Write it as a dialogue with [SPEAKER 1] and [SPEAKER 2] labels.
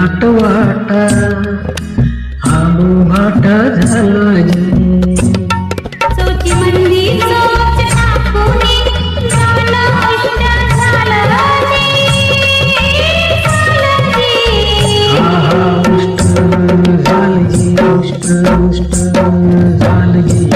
[SPEAKER 1] वाटा आबू भाटा झाला जी
[SPEAKER 2] सोची मंदी सोच टाकूनी झालं उष्ट झालं
[SPEAKER 1] जी उष्ट झालं जी